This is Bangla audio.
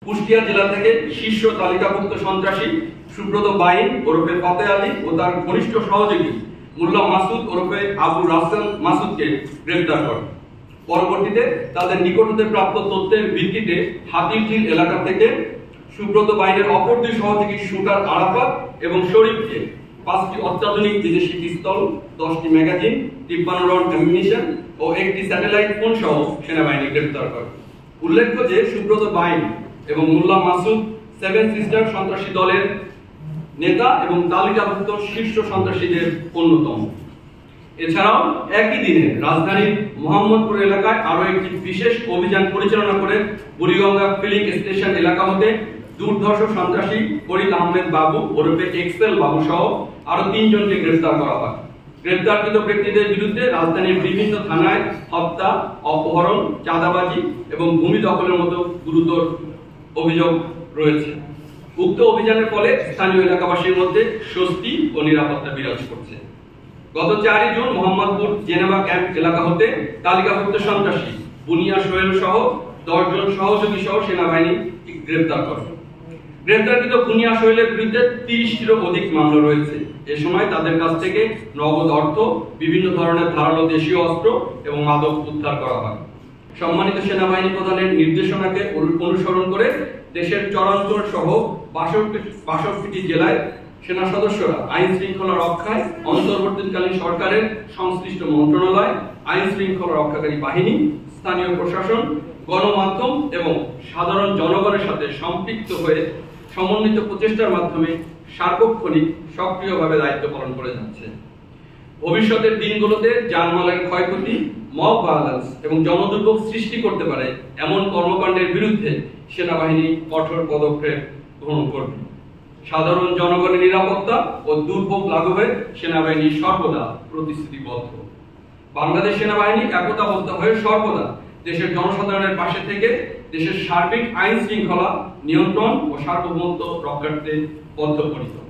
কুষ্টিয়া জেলা থেকে শীর্ষ তালিকাভুক্ত সন্ত্রাসী সুব্রত বাইন ওরফে ফাতে আলী ও তার ঘনিষ্ঠ সহযোগী মোল্লা মাসুদ ওরফে আবু রাসেল মাসুদকে গ্রেফতার করে। পরবর্তীতে তাদের নিকট হতে প্রাপ্ত তথ্যের ভিত্তিতে হাতিরঝিল এলাকা থেকে সুব্রত বাইনের অপর দুই সহযোগী শুটার আরাফাত এবং শরীফকে 5টি অত্যাধুনিক বিদেশি পিস্তল, 10টি ম্যাগাজিন, 53 রাউন্ড অ্যামিনিশন ও একটি স্যাটেলাইট ফোন সহ সেনাবাহিনী গ্রেফতার করে। উল্লেখ্য যে সুব্রত বাইন এবং মোল্লা মাসুদ 7 সিস্টার সন্ত্রাসী দলের নেতা এবং তালিকাভুক্ত শীর্ষ সন্ত্রাসীদের অন্যতম। এছাড়াও একই দিনে রাজধানীর মোহাম্মদপুর এলাকায় আরো একটি বিশেষ অভিযান পরিচালনা করে বুড়িগঙ্গা ফিলিং স্টেশন এলাকা হতে দুর্ধর্ষ সন্ত্রাসী ফরিদ আহমেদ বাবু ওরফে এক্সেল বাবু সহ আরো 3 জনকে গ্রেফতার করা হয়। গ্রেফতারকৃত ব্যক্তিদের বিরুদ্ধে রাজধানীর বিভিন্ন থানায় হত্যা, অপহরণ, চাঁদাবাজি এবং ভূমি দখলের মতো গুরুতর অভিযোগ রয়েছে। উক্ত অভিযানের ফলে স্থানীয় এলাকাবাসীর মধ্যে স্বস্তি ও নিরাপত্তা বিরাজ করছে। গত 4 জুন মোহাম্মদপুর জেনেভা ক্যাম্প এলাকা হতে তালিকাভুক্ত সন্ত্রাসী বুনিয়া সোহেল সহ 10 জন সহযোগী সহ সেনাবাহিনী গ্রেফতার করে। গ্রেফতারকৃত বুনিয়া সোহেলের বিরুদ্ধে 30টিরও অধিক মামলা রয়েছে। এ সময় তাদের কাছ থেকে নগদ অর্থ, বিভিন্ন ধরনের ধারালো দেশীয় অস্ত্র এবং মাদক উদ্ধার করা হয়। সম্মানিত সেনাবাহিনী প্রধানের নির্দেশনাকে অনুসরণ করে দেশের চরাঞ্চল সহ 62টি জেলায় সেনা সদস্যরা আইন শৃঙ্খলা রক্ষায় অন্তর্বর্তীকালীন সরকারের সংশ্লিষ্ট মন্ত্রণালয়, আইন শৃঙ্খলা রক্ষাকারী বাহিনী, স্থানীয় প্রশাসন, গণমাধ্যম এবং সাধারণ জনগণের সাথে সম্পৃক্ত হয়ে সমন্বিত প্রচেষ্টার মাধ্যমে সার্বক্ষণিক সক্রিয়ভাবে দায়িত্ব পালন করে যাচ্ছে। ভবিষ্যতের দিনগুলোতে জানমালের ক্ষয়ক্ষতি, মব ভায়োলেন্স এবং জনদুর্ভোগ সৃষ্টি করতে পারে এমন কর্মকাণ্ডের বিরুদ্ধে সেনাবাহিনী কঠোর পদক্ষেপ গ্রহণ করবে। সাধারণ জনগণের নিরাপত্তা ও দুর্ভোগ লাঘবে সেনাবাহিনী সর্বদা প্রতিশ্রুতিবদ্ধ। বাংলাদেশ সেনাবাহিনী একতাবদ্ধ হয়ে সর্বদা দেশের জনসাধারণের পাশে থেকে দেশের সার্বিক আইন শৃঙ্খলা নিয়ন্ত্রণ ও সার্বভৌমত্ব রক্ষার্থে বদ্ধপরিকর।